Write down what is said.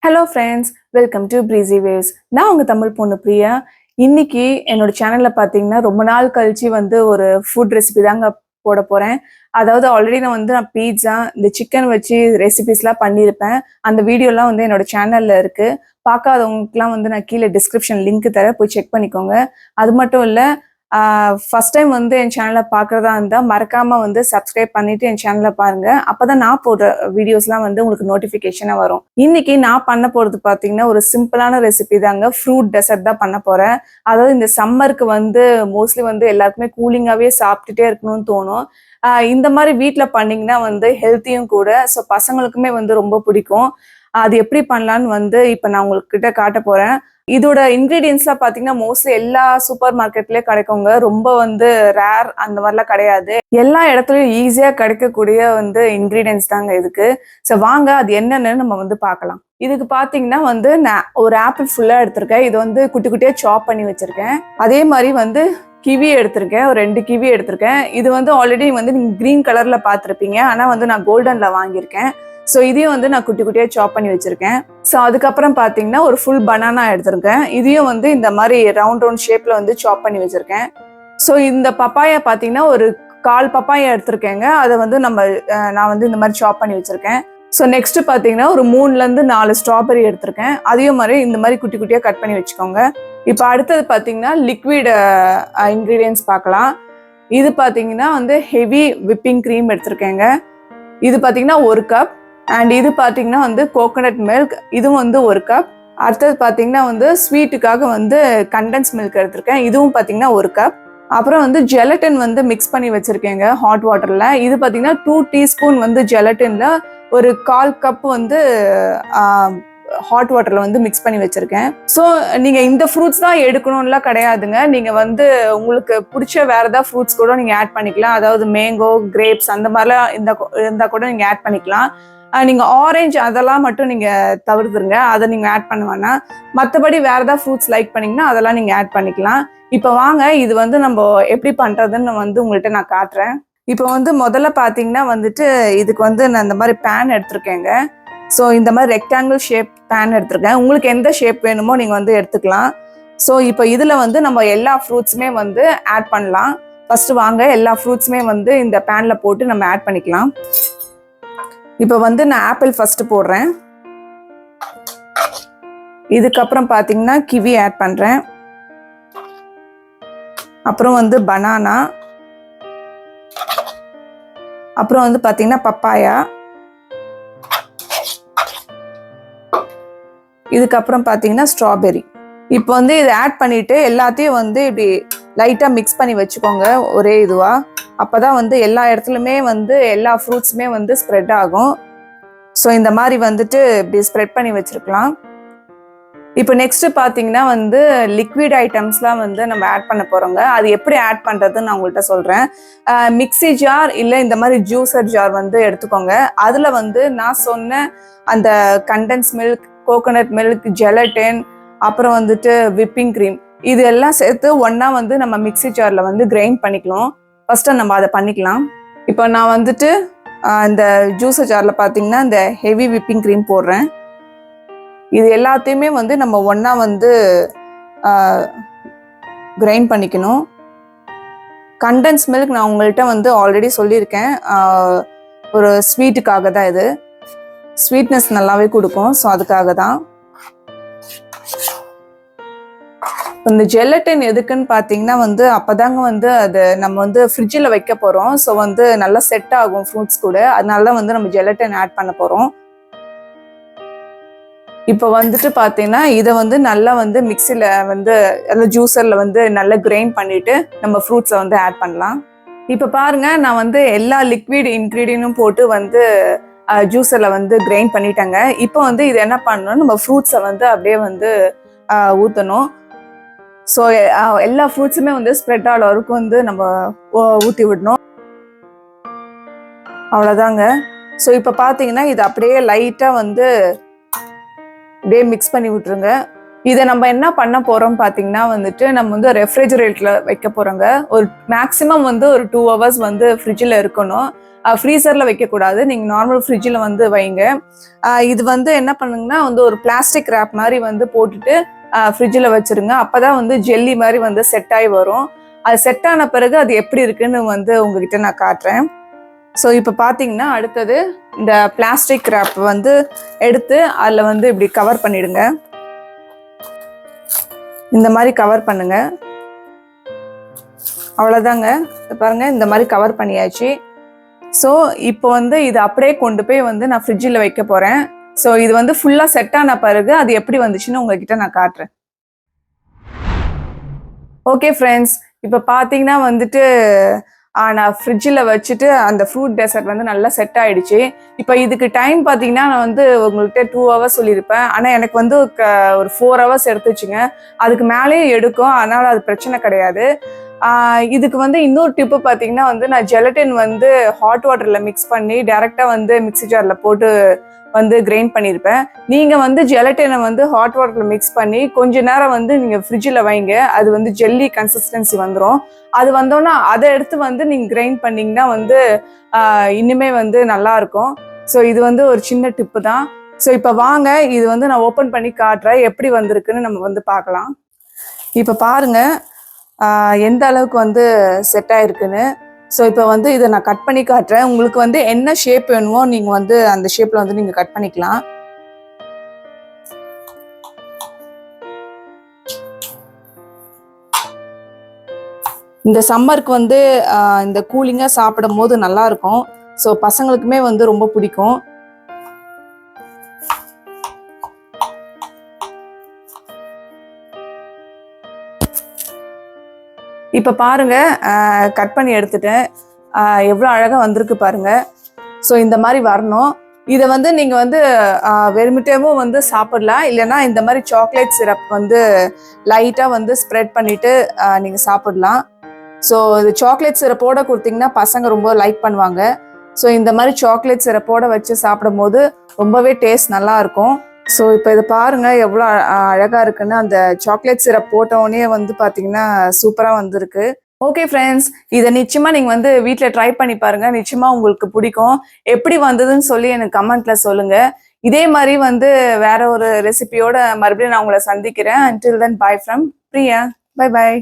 Hello friends, welcome to Breezy Waves. நான் உங்கள் தமிழ் பொண்ணு பிரியா. இன்னைக்கு என்னோட சேனலில் பார்த்தீங்கன்னா ரொம்ப நாள் கழிச்சு ஒரு ஃபுட் ரெசிபி தாங்க போட போகிறேன். அதாவது ஆல்ரெடி நான் பீட்சா இந்த சிக்கன் வச்சு ரெசிபிஸ்லாம் பண்ணியிருப்பேன். அந்த வீடியோலாம் என்னோட சேனலில் இருக்குது. பார்க்காதவங்களுக்குலாம் நான் கீழே டிஸ்கிரிப்ஷன் லிங்க் தரேன், போய் செக் பண்ணிக்கோங்க. அது மட்டும் இல்லை, ஃபர்ஸ்ட் டைம் என் சேனலை பார்க்குறதா இருந்தால் மறக்காமல் சப்ஸ்கிரைப் பண்ணிவிட்டு என் சேனலை பாருங்கள். அப்போ தான் நான் போடுற வீடியோஸ்லாம் உங்களுக்கு நோட்டிஃபிகேஷனாக வரும். இன்னைக்கு நான் பண்ண போகிறது பார்த்தீங்கன்னா ஒரு சிம்பிளான ரெசிபி தாங்க. ஃப்ரூட் டெசர்ட் தான் பண்ண போகிறேன். அதாவது இந்த சம்மருக்கு மோஸ்ட்லி எல்லாருக்குமே கூலிங்காகவே சாப்பிட்டுட்டே இருக்கணும்னு தோணும். இந்த மாதிரி வீட்டில் பண்ணிங்கன்னா ஹெல்த்தியும் கூட. ஸோ பசங்களுக்குமே ரொம்ப பிடிக்கும். அது எப்படி பண்ணலான்னு இப்போ நான் உங்ககிட்ட காட்ட போகிறேன். இதோட இன்கிரீடியன்ஸ்லாம் பார்த்தீங்கன்னா மோஸ்ட்லி எல்லா சூப்பர் மார்க்கெட்லேயே கிடைக்குங்க. ரொம்ப ரேர் அந்த மாதிரிலாம் கிடையாது. எல்லா இடத்துலையும் ஈஸியாக கிடைக்கக்கூடிய இன்கிரீடியன்ஸ் தாங்க இதுக்கு. ஸோ வாங்க அது என்னென்னு நம்ம பார்க்கலாம். இதுக்கு பார்த்தீங்கன்னா நான் ஒரு ஆப்பிள் ஃபுல்லாக எடுத்திருக்கேன். இது குட்டி குட்டியாக சாப் பண்ணி வச்சுருக்கேன். அதே மாதிரி கிவி எடுத்திருக்கேன். ஒரு 2 கிவி எடுத்திருக்கேன். இது ஆல்ரெடி நீங்கள் க்ரீன் கலரில் பார்த்துருப்பீங்க. ஆனால் நான் கோல்டனில் வாங்கியிருக்கேன். ஸோ இதையும் நான் குட்டி குட்டியாக சாப் பண்ணி வச்சுருக்கேன். ஸோ அதுக்கப்புறம் பார்த்தீங்கன்னா ஒரு ஃபுல் பனானா எடுத்திருக்கேன். இதையும் இந்த மாதிரி ரவுண்ட் ஷேப்பில் சாப் பண்ணி வச்சுருக்கேன். ஸோ இந்த பப்பாயா பார்த்தீங்கன்னா ஒரு 1/4 பப்பாயா எடுத்திருக்கேங்க. அதை நான் இந்த மாதிரி சாப் பண்ணி வச்சுருக்கேன். ஸோ நெக்ஸ்ட் பார்த்தீங்கன்னா ஒரு 3லேருந்து 4 ஸ்ட்ராபெரி எடுத்திருக்கேன். அதையும் மாதிரி இந்த மாதிரி குட்டி குட்டியாக கட் பண்ணி வச்சுக்கோங்க. இப்போ அடுத்தது பார்த்தீங்கன்னா லிக்விட் இன்க்ரீடியன்ஸ் பார்க்கலாம். இது பார்த்தீங்கன்னா ஹெவி விப்பிங் க்ரீம் எடுத்திருக்கேங்க. இது பார்த்தீங்கன்னா 1 கப். அண்ட் இது பார்த்தீங்கன்னா கோகோனட் மில்க், இதுவும் 1 கப். அடுத்தது பார்த்தீங்கன்னா ஸ்வீட்டுக்காக கண்டென்ஸ் மில்க் எடுத்திருக்கேன். இதுவும் பார்த்தீங்கன்னா 1 கப். அப்புறம் ஜெலட்டின் மிக்ஸ் பண்ணி வச்சிருக்கேங்க ஹாட் வாட்டரில். இது பார்த்தீங்கன்னா 2 டீஸ்பூன் ஜெலட்டினில் ஒரு 1/4 கப் ஹாட் வாட்டரில் மிக்ஸ் பண்ணி வச்சிருக்கேன். ஸோ நீங்கள் இந்த ஃப்ரூட்ஸ் தான் எடுக்கணும்லாம் கிடையாதுங்க. நீங்கள் உங்களுக்கு பிடிச்ச வேற ஏதாவது ஃப்ரூட்ஸ் கூட நீங்கள் ஆட் பண்ணிக்கலாம். அதாவது மேங்கோ, கிரேப்ஸ் அந்த மாதிரிலாம் இருந்தால் கூட நீங்கள் ஆட் பண்ணிக்கலாம். நீங்கள் ஆரஞ்சு அதெல்லாம் மட்டும் நீங்கள் தவிர்த்துருங்க, அதை நீங்கள் ஆட் பண்ண வேணாம். மற்றபடி வேறு ஏதாவது ஃப்ரூட்ஸ் லைக் பண்ணிங்கன்னா அதெல்லாம் நீங்கள் ஆட் பண்ணிக்கலாம். இப்போ வாங்க இது நம்ம எப்படி பண்ணுறதுன்னு உங்கள்கிட்ட நான் காட்டுறேன். இப்போ முதல்ல பார்த்தீங்கன்னா இதுக்கு நான் இந்த மாதிரி பேன் எடுத்திருக்கேங்க. ஸோ இந்த மாதிரி ரெக்டாங்கிள் ஷேப் பேன் எடுத்திருக்கேன். உங்களுக்கு எந்த ஷேப் வேணுமோ நீங்கள் எடுத்துக்கலாம். ஸோ இப்போ இதில் நம்ம எல்லா ஃப்ரூட்ஸுமே ஆட் பண்ணலாம். ஃபஸ்ட்டு வாங்க எல்லா ஃப்ரூட்ஸுமே இந்த பேனில் போட்டு நம்ம ஆட் பண்ணிக்கலாம். இப்போ நான் ஆப்பிள் ஃபர்ஸ்ட் போடுறேன். இதுக்கப்புறம் பார்த்தீங்கன்னா கிவி ஆட் பண்ணுறேன். அப்புறம் பனானா, அப்புறம் பார்த்தீங்கன்னா பப்பாயா, இதுக்கப்புறம் பார்த்தீங்கன்னா ஸ்ட்ராபெரி. இப்போ இதை ஆட் பண்ணிட்டு எல்லாத்தையும் இப்படி லைட்டாக மிக்ஸ் பண்ணி வச்சுக்கோங்க ஒரே இதுவாக. அப்போ தான் எல்லா இடத்துலையுமே எல்லா ஃப்ரூட்ஸுமே ஸ்ப்ரெட் ஆகும். ஸோ இந்த மாதிரி இப்படி ஸ்ப்ரெட் பண்ணி வச்சுருக்கலாம். இப்போ நெக்ஸ்ட்டு பார்த்தீங்கன்னா லிக்விட் ஐட்டம்ஸ்லாம் நம்ம ஆட் பண்ண போகிறோங்க. அது எப்படி ஆட் பண்ணுறதுன்னு நான் உங்கள்கிட்ட சொல்கிறேன். மிக்ஸி ஜார் இல்லை இந்த மாதிரி ஜூஸர் ஜார் எடுத்துக்கோங்க. அதில் நான் சொன்ன அந்த condense milk, coconut milk, gelatin, அப்புறம் விப்பிங் க்ரீம், இது எல்லாம் சேர்த்து ஒன்றா நம்ம மிக்ஸி ஜாரில் கிரைண்ட் பண்ணிக்கலாம். ஃபஸ்ட்டு நம்ம அதை பண்ணிக்கலாம். இப்போ நான் இந்த ஜூஸர் ஜாரில் பார்த்தீங்கன்னா இந்த ஹெவி விப்பிங் க்ரீம் போடுறேன். இது எல்லாத்தையுமே நம்ம ஒன்றா கிரைண்ட் பண்ணிக்கணும். கண்டென்ஸ் மில்க் நான் உங்கள்கிட்ட ஆல்ரெடி சொல்லியிருக்கேன். ஒரு ஸ்வீட்டுக்காக தான், இது ஸ்வீட்னஸ் நல்லாவே கொடுக்கும். ஸோ அதுக்காக தான். இந்த ஜெலட்டின் எதுக்குன்னு பார்த்தீங்கன்னா அப்போதாங்க அது நம்ம ஃப்ரிட்ஜில் வைக்க போகிறோம். ஸோ நல்லா செட் ஆகும் ஃப்ரூட்ஸ் கூட. அதனால தான் நம்ம ஜெலட்டின் ஆட் பண்ண போகிறோம். இப்போ பார்த்தீங்கன்னா இதை நல்லா மிக்சியில் அதில் ஜூஸரில் நல்லா கிரைண்ட் பண்ணிவிட்டு நம்ம ஃப்ரூட்ஸை ஆட் பண்ணலாம். இப்போ பாருங்கள், நான் எல்லா லிக்விட் இன்க்ரீடியன்ட்டும் போட்டு ஜூஸரில் கிரைண்ட் பண்ணிட்டேங்க. இப்போ இது என்ன பண்ணணும், நம்ம ஃப்ரூட்ஸை அப்படியே ஊற்றணும். ஸோ எல்லா ஃப்ரூட்ஸுமே ஸ்ப்ரெட் ஆகிற வரைக்கும் நம்ம ஊற்றி விடணும். அவ்வளோதாங்க. ஸோ இப்போ பார்த்தீங்கன்னா இது அப்படியே லைட்டாக அப்படியே மிக்ஸ் பண்ணி விட்டுருங்க. இதை நம்ம என்ன பண்ண போறோம் பார்த்தீங்கன்னா வந்துட்டு நம்ம வந்து ரெஃப்ரிஜரேட்டர்ல வைக்க போறோங்க. ஒரு மேக்ஸிமம் வந்து ஒரு 2 ஹவர்ஸ் வந்து ஃப்ரிட்ஜில் இருக்கணும். ஃப்ரீசர்ல வைக்கக்கூடாது. நீங்க நார்மல் ஃப்ரிட்ஜில் வந்து வைங்க. இது வந்து என்ன பண்ணுங்கன்னா வந்து ஒரு பிளாஸ்டிக் ரேப் மாதிரி வந்து போட்டுட்டு ஃப்ரிட்ஜில் வச்சிருங்க. அப்பதான் வந்து ஜெல்லி மாதிரி வந்து செட் ஆகி வரும். அது செட் ஆன பிறகு அது எப்படி இருக்குன்னு வந்து உங்ககிட்ட நான் காட்டுறேன். ஸோ இப்போ பார்த்தீங்கன்னா அடுத்தது இந்த பிளாஸ்டிக் ரேப் வந்து எடுத்து அதில் வந்து இப்படி கவர் பண்ணிடுங்க. இந்த மாதிரி கவர் பண்ணுங்க. அவ்வளோதாங்க. பாருங்க, இந்த மாதிரி கவர் பண்ணியாச்சு. ஸோ இப்போ வந்து இது அப்படியே கொண்டு போய் வந்து நான் ஃப்ரிட்ஜில் வைக்க போகிறேன். ஸோ இது வந்து ஃபுல்லாக செட் ஆன பிறகு அது எப்படி வந்துச்சுன்னு உங்ககிட்ட நான் காட்டுறேன். ஓகே ஃப்ரெண்ட்ஸ், இப்போ பார்த்தீங்கன்னா வந்துட்டு நான் ஃப்ரிட்ஜில் வச்சுட்டு அந்த ஃப்ரூட் டெசர்ட் வந்து நல்லா செட் ஆகிடுச்சு. இப்போ இதுக்கு டைம் பார்த்தீங்கன்னா நான் வந்து உங்கள்கிட்ட 2 ஹவர்ஸ் சொல்லியிருப்பேன். ஆனால் எனக்கு வந்து ஒரு 4 ஹவர்ஸ் எடுத்துச்சுங்க. அதுக்கு மேலேயே எடுக்கும். அதனால் அது பிரச்சனை கிடையாது. இதுக்கு வந்து இன்னொரு டிப்பு பார்த்தீங்கன்னா வந்து நான் ஜெலட்டின் வந்து ஹாட் வாட்டரில் மிக்ஸ் பண்ணி டைரெக்டாக வந்து மிக்ஸி ஜாரில் போட்டு வந்து கிரைண்ட் பண்ணியிருப்பேன். நீங்கள் வந்து ஜெலட்டினை வந்து ஹாட் வாட்டரில் மிக்ஸ் பண்ணி கொஞ்ச நேரம் வந்து நீங்கள் ஃப்ரிட்ஜில் வைங்க. அது வந்து ஜெல்லி கன்சிஸ்டன்சி வந்துடும். அது வந்தோன்னா அதை எடுத்து வந்து நீங்கள் கிரைண்ட் பண்ணிங்கன்னா வந்து இன்னுமே வந்து நல்லாயிருக்கும். ஸோ இது வந்து ஒரு சின்ன டிப்பு தான். ஸோ இப்போ வாங்க, இது வந்து நான் ஓப்பன் பண்ணி காட்டுறேன் எப்படி வந்திருக்குன்னு நம்ம வந்து பார்க்கலாம். இப்போ பாருங்கள் எந்த அளவுக்கு வந்து செட் ஆகிருக்குன்னு. ஸோ இப்போ வந்து இதை நான் கட் பண்ணி காட்டுறேன். உங்களுக்கு வந்து என்ன ஷேப் வேணுமோ நீங்கள் வந்து அந்த ஷேப்பில் வந்து நீங்கள் கட் பண்ணிக்கலாம். இந்த சம்மருக்கு வந்து இந்த கூலிங்காக சாப்பிடும் போது நல்லாயிருக்கும். ஸோ பசங்களுக்குமே வந்து ரொம்ப பிடிக்கும். இப்போ பாருங்க, கட் பண்ணி எடுத்துட்டேன். எவ்வளோ அழகாக வந்திருக்கு பாருங்க. ஸோ இந்த மாதிரி வரணும். இதை வந்து நீங்கள் வந்து வெறுமிட்டேவும் வந்து சாப்பிடலாம். இல்லைன்னா இந்த மாதிரி சாக்லேட் சிரப் வந்து லைட்டாக வந்து ஸ்ப்ரெட் பண்ணிவிட்டு நீங்கள் சாப்பிடலாம். ஸோ இது சாக்லேட் சிரப்போட கொடுத்தீங்கன்னா பசங்க ரொம்ப லைக் பண்ணுவாங்க. ஸோ இந்த மாதிரி சாக்லேட் சிரப்போட வச்சு சாப்பிடும் போது ரொம்பவே டேஸ்ட் நல்லா இருக்கும். ஸோ இப்போ இதை பாருங்க எவ்வளோ அழகாக இருக்குன்னு. அந்த சாக்லேட் சிரப் போட்டோடனே வந்து பார்த்தீங்கன்னா சூப்பராக வந்திருக்கு. ஓகே ஃப்ரெண்ட்ஸ், இதை நிச்சயமாக நீங்கள் வந்து வீட்டில் ட்ரை பண்ணி பாருங்கள். நிச்சயமாக உங்களுக்கு பிடிக்கும். எப்படி வந்ததுன்னு சொல்லி எனக்கு கமெண்ட்டில் சொல்லுங்கள். இதே மாதிரி வந்து வேற ஒரு ரெசிபியோட மறுபடியும் நான் உங்களை சந்திக்கிறேன். Until then, bye from Priya. Bye bye.